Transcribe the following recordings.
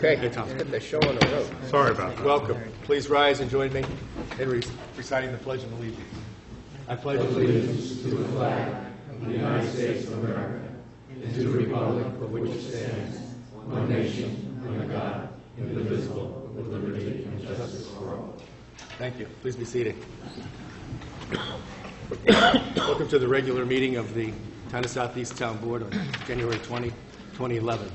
Okay, let's get the show on the road. Sorry about that. Welcome. Please rise and join me in reciting the Pledge of Allegiance. I pledge allegiance to the flag of the United States of America and to the republic for which it stands, one nation, under God, indivisible, with liberty and justice for all. Thank you. Please be seated. Welcome to the regular meeting of the Town of Southeast Town Board on January 20, 2011.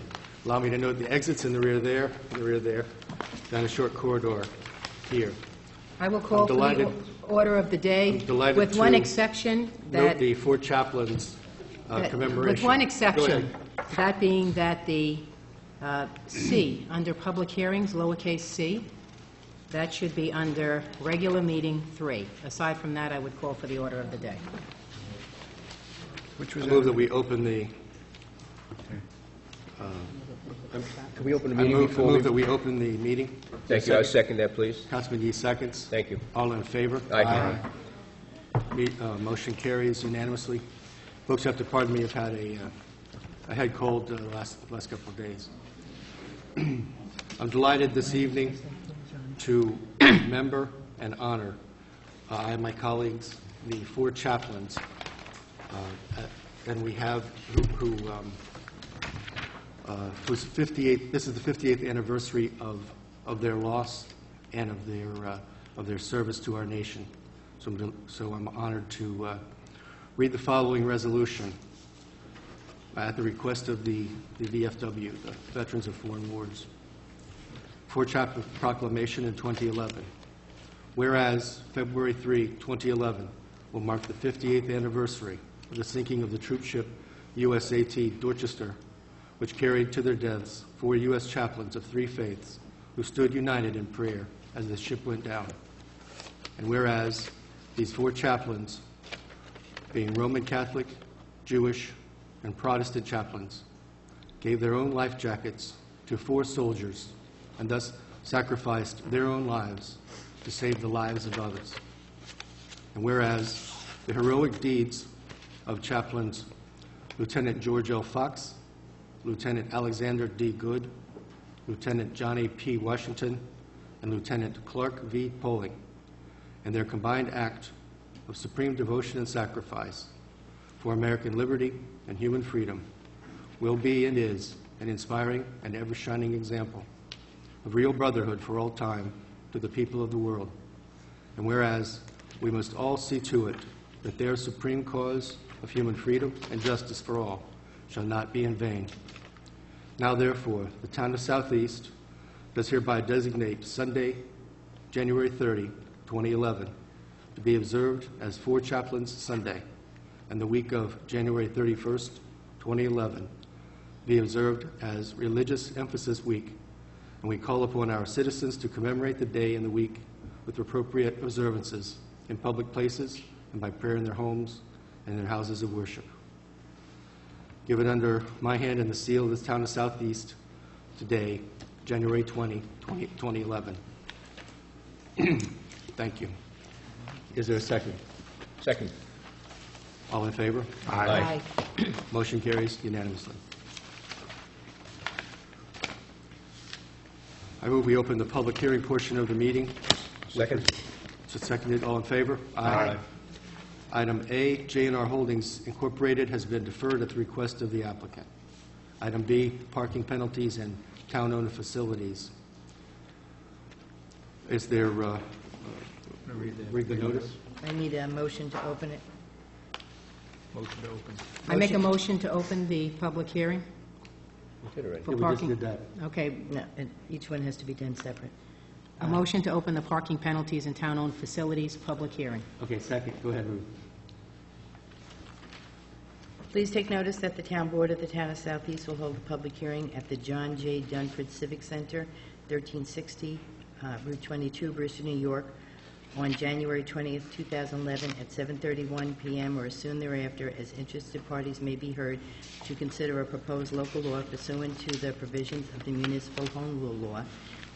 Allow me to note the exits in the rear there, down a short corridor here. I will call for the order of the day, with one exception. Note the four chaplains commemoration. With one exception, that being that the C, under public hearings, lowercase c, that should be under regular meeting 3. Aside from that, I would call for the order of the day. Which was move that we open the... Can we open the meeting before we... move that we open the meeting. Thank you. I'll second that, please. Councilman Yee seconds. Thank you. All in favor? Aye. Motion carries unanimously. Folks have to pardon me. I've had a head cold the last couple of days. I'm delighted this evening to remember and honor I and my colleagues, the four chaplains, and we have whose 58th. This is the 58th anniversary of their loss and of their service to our nation. So I'm honored to read the following resolution at the request of the VFW, the Veterans of Foreign Wars. For Chaplain Proclamation in 2011. Whereas February 3, 2011 will mark the 58th anniversary of the sinking of the troop ship USAT Dorchester, which carried to their deaths 4 U.S. chaplains of 3 faiths who stood united in prayer as the ship went down. And whereas these 4 chaplains, being Roman Catholic, Jewish, and Protestant chaplains, gave their own life jackets to 4 soldiers and thus sacrificed their own lives to save the lives of others. And whereas the heroic deeds of chaplains Lieutenant George L. Fox, Lieutenant Alexander D. Good, Lieutenant Johnny P. Washington, and Lieutenant Clark V. Poling, and their combined act of supreme devotion and sacrifice for American liberty and human freedom will be and is an inspiring and ever-shining example of real brotherhood for all time to the people of the world. And whereas we must all see to it that their supreme cause of human freedom and justice for all shall not be in vain. Now, therefore, the Town of Southeast does hereby designate Sunday, January 30, 2011, to be observed as 4 Chaplains Sunday, and the week of January 31st, 2011, be observed as Religious Emphasis Week, and we call upon our citizens to commemorate the day and the week with appropriate observances in public places and by prayer in their homes and in their houses of worship. Given under my hand and the seal of this Town of Southeast today, January 20, 2011. Thank you. Is there a second? Second. All in favor? Aye. Motion carries unanimously. I move we open the public hearing portion of the meeting. Second. So seconded. All in favor? Aye. Item A, J&R Holdings Incorporated has been deferred at the request of the applicant. Item B, parking penalties and town-owned facilities. Is there, read the notice? I need a motion to open it. Motion to open. I make a motion to open the public hearing We did already. for Yeah, we just parking. did that. Okay, No, each one has to be done separate. a motion to open the parking penalties and town-owned facilities public hearing. Okay, second. Go ahead, Ruth. Please take notice that the Town Board of the Town of Southeast will hold a public hearing at the John J. Dunford Civic Center, 1360 Route 22, Brewster, New York, on January 20th, 2011, at 7:31 p.m. or as soon thereafter, as interested parties may be heard to consider a proposed local law pursuant to the provisions of the Municipal Home Rule Law,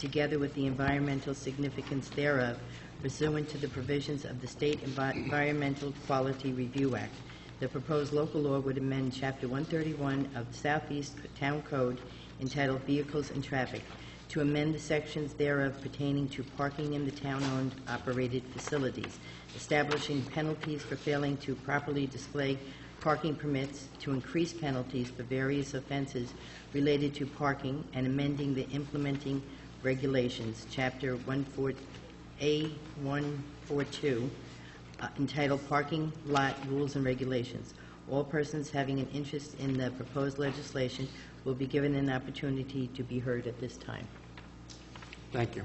together with the environmental significance thereof, pursuant to the provisions of the State Environmental Quality Review Act. The proposed local law would amend Chapter 131 of the Southeast Town Code entitled Vehicles and Traffic to amend the sections thereof pertaining to parking in the town-owned operated facilities, establishing penalties for failing to properly display parking permits, to increase penalties for various offenses related to parking, and amending the implementing regulations, Chapter 142, entitled Parking Lot Rules and Regulations. All persons having an interest in the proposed legislation will be given an opportunity to be heard at this time. Thank you.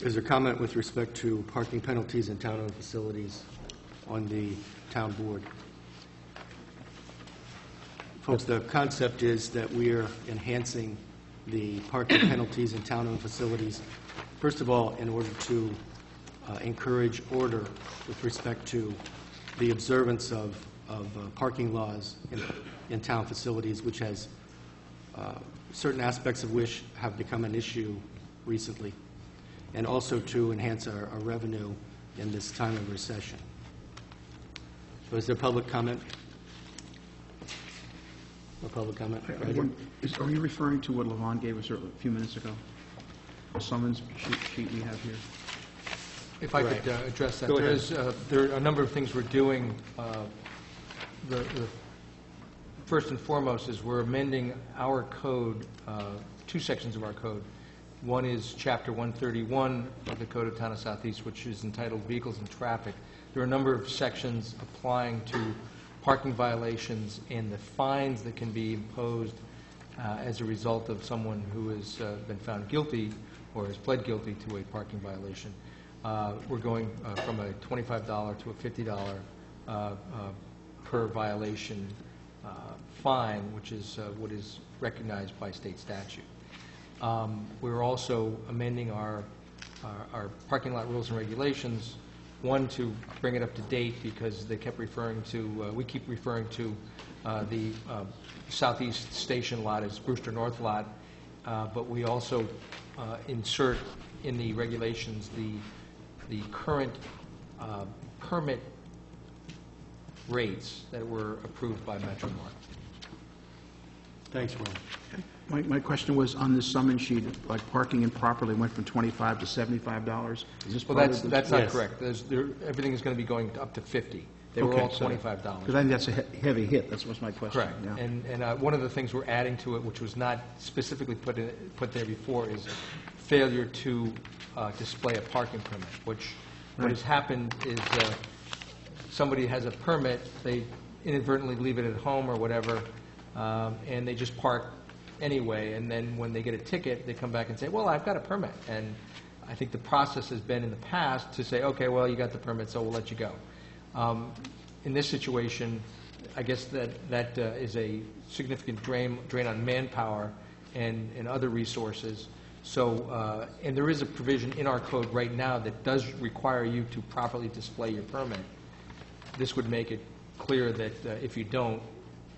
Is there comment with respect to parking penalties in town-owned facilities on the town board? Folks, the concept is that we are enhancing the parking penalties in town-owned facilities, first of all, in order to encourage order with respect to the observance of parking laws in town facilities, which has certain aspects of which have become an issue recently, and also to enhance our revenue in this time of recession. So is there public comment? No public comment? Are you referring to what Levon gave us a few minutes ago? The summons sheet we have here? If I Right. could address that. Go ahead. There are a number of things we're doing. The first and foremost is we're amending our code, two sections of our code. One is Chapter 131 of the Code of Town of Southeast, which is entitled Vehicles and Traffic. There are a number of sections applying to parking violations and the fines that can be imposed as a result of someone who has been found guilty or has pled guilty to a parking violation. We're going from a $25 to a $50 per violation fine, which is what is recognized by state statute. We're also amending our parking lot rules and regulations, one, to bring it up to date because they kept referring to, we keep referring to the Southeast Station lot as Brewster North lot, but we also insert in the regulations the current permit rates that were approved by Metro North. Thanks, Ron. My question was, on this summons sheet, like parking improperly went from $25 to $75. Is this Well, part of the... that's not Yes. correct. Everything is going to be going up to 50. They were all $25. Because I think that's a heavy hit. That's what's my question. Correct. Yeah. And one of the things we're adding to it, which was not specifically put there before, is failure to display a parking permit, which what has happened is somebody has a permit, they inadvertently leave it at home or whatever, and they just park anyway, and then when they get a ticket, they come back and say, well, I've got a permit. And I think the process has been in the past to say, okay, well, you got the permit, so we'll let you go. In this situation, I guess that is a significant drain on manpower and other resources. So, and there is a provision in our code right now that does require you to properly display your permit. This would make it clear that if you don't,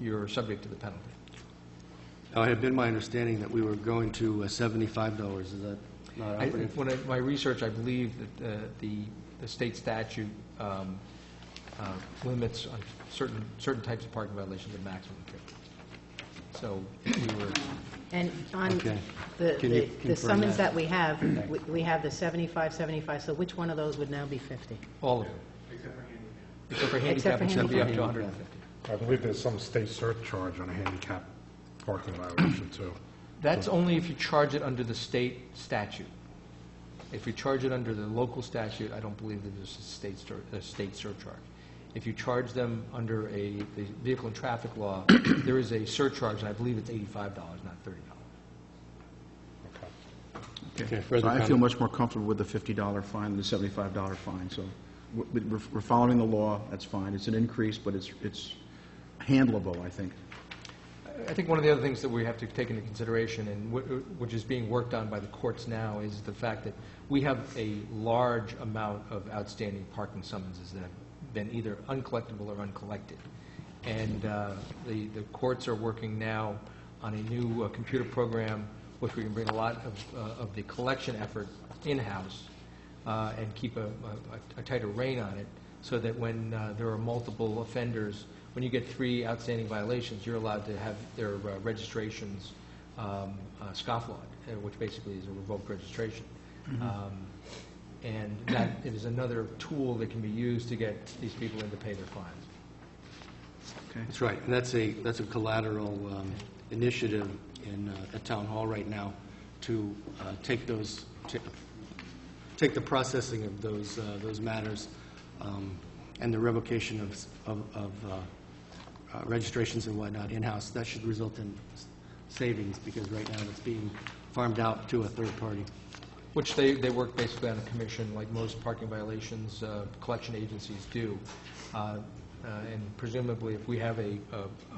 you're subject to the penalty. Now, it had been my understanding that we were going to $75. Is that not operative? When my research, I believe that the state statute limits on certain types of parking violations a maximum of 50. So we were... And on Okay. Can you the confirm summons that? that we have, we have the 75, 75, so which one of those would now be 50? all of them. Except for handicap, which would be up to 150. I believe there's some state surcharge on a handicap parking violation, too. That's only if you charge it under the state statute. If you charge it under the local statute, I don't believe that there's a state surcharge. If you charge them under the vehicle and traffic law, there is a surcharge, and I believe it's $85, not $30. Okay, So further I feel comment? much more comfortable with the $50 fine than the $75 fine. So we're following the law. That's fine. It's an increase, but it's handleable, I think. I think one of the other things that we have to take into consideration, and which is being worked on by the courts now, is the fact that we have a large amount of outstanding parking summonses that have been either uncollectible or uncollected. And the courts are working now on a new computer program which we can bring a lot of the collection effort in-house and keep a tighter rein on it, so that when there are multiple offenders, when you get 3 outstanding violations, you're allowed to have their registrations scofflaw, which basically is a revoked registration. And that it is another tool that can be used to get these people in to pay their fines. Okay. That's right, and that's a collateral initiative at Town Hall right now to take the processing of those matters and the revocation of registrations and whatnot in-house. That should result in savings, because right now it's being farmed out to a third party. Which they work basically on a commission, like most parking violations collection agencies do. And presumably, if we have a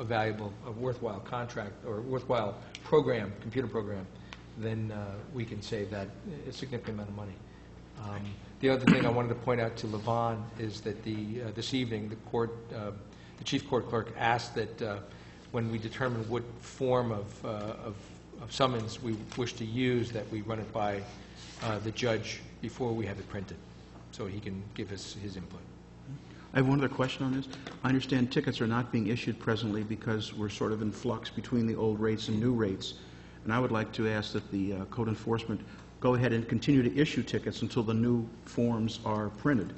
valuable, a worthwhile contract or worthwhile program, computer program, then we can save that a significant amount of money. The other thing I wanted to point out to Levon is that this evening, the chief court clerk asked that when we determine what form of summons we wish to use, that we run it by the judge before we have it printed, so he can give us his input. I have one other question on this. I understand tickets are not being issued presently because we're sort of in flux between the old rates and new rates. And I would like to ask that the code enforcement go ahead and continue to issue tickets until the new forms are printed.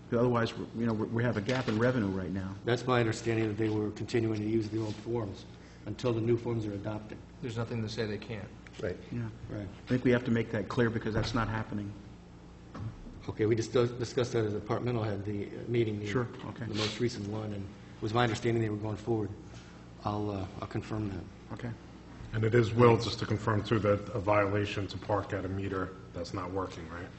Because otherwise, we have a gap in revenue right now. That's my understanding, that they were continuing to use the old forms until the new forms are adopted. There's nothing to say they can't. Right. Yeah. Right. I think we have to make that clear because that's not happening. Okay, we just discussed that as a departmental head, the meeting. Sure, okay. The most recent one, and it was my understanding they were going forward. I'll confirm that. Okay. And it is Will, just to confirm too, that a violation to park at a meter that's not working, right?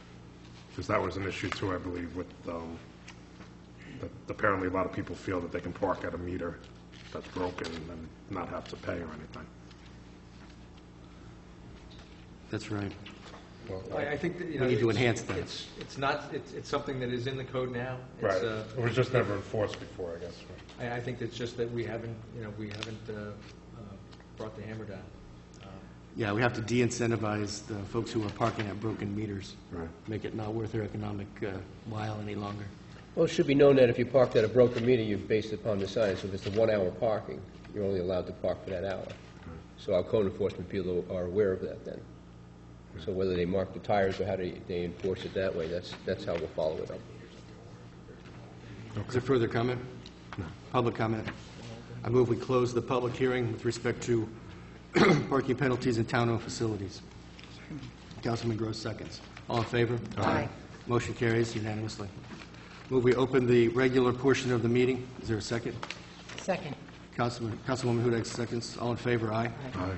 Because that was an issue too, I believe, with, that apparently a lot of people feel that they can park at a meter that's broken and not have to pay or anything. That's right. I think that, We need to enhance that. It's something that is in the code now. Right. It's, It was just never enforced before, I guess. Right? I think it's just that we haven't brought the hammer down. Yeah, we have to de-incentivize the folks who are parking at broken meters. Right. Make it not worth their economic while any longer. Well, it should be known that if you parked at a broken meter, you're based upon the sign. So if it's a 1 hour parking, you're only allowed to park for that hour. So our code enforcement people are aware of that then. So whether they mark the tires or how they enforce it that way, that's how we'll follow it up. Is there further comment? No. Public comment? I move we close the public hearing with respect to parking penalties in town-owned facilities. Councilman Gross seconds. All in favor? Aye. Motion carries unanimously. Move we open the regular portion of the meeting. Is there a second? Second. Councilwoman Hudak seconds. All in favor? Aye.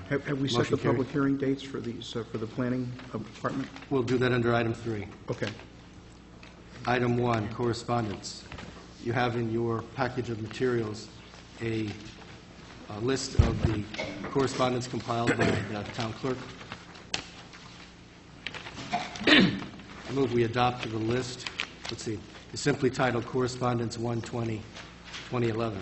Have we set Motion the public hearing dates for these, for the planning department? We'll do that under item 3. Okay. Item 1, correspondence. You have in your package of materials a list of the correspondence compiled by the town clerk. I move we adopt the list. Let's see. It's simply titled Correspondence 120-2011.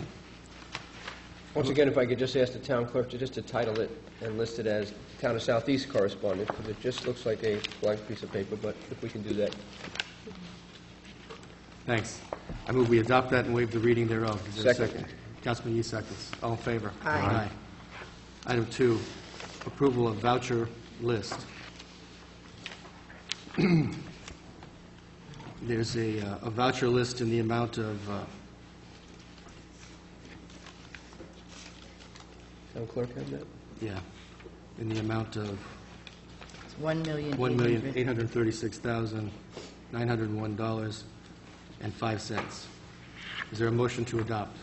Once again, if I could just ask the town clerk to title it and list it as Town of Southeast Correspondence, because it just looks like a blank piece of paper, but if we can do that. Thanks. I move we adopt that and waive the reading thereof. Is there a Second. Councilman Yee seconds. All in favor? Aye. Item 2, approval of voucher list. There's a voucher list in the amount of, Town clerk have that? in the amount of $1,836,000. $1,836,901.05. Is there a motion to adopt?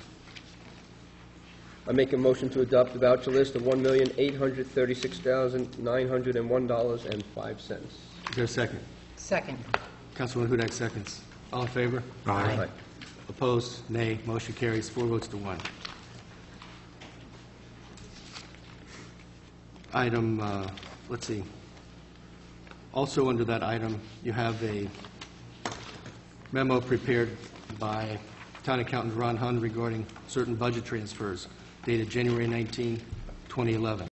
I make a motion to adopt the voucher list of $1,836,901.05. Is there a second? Second. Councilman Hudak seconds. All in favor? Aye. Opposed? Nay. Motion carries 4 votes to 1. Item, let's see. Also under that item, you have a memo prepared by Town Accountant Ron Hun regarding certain budget transfers dated January 19, 2011.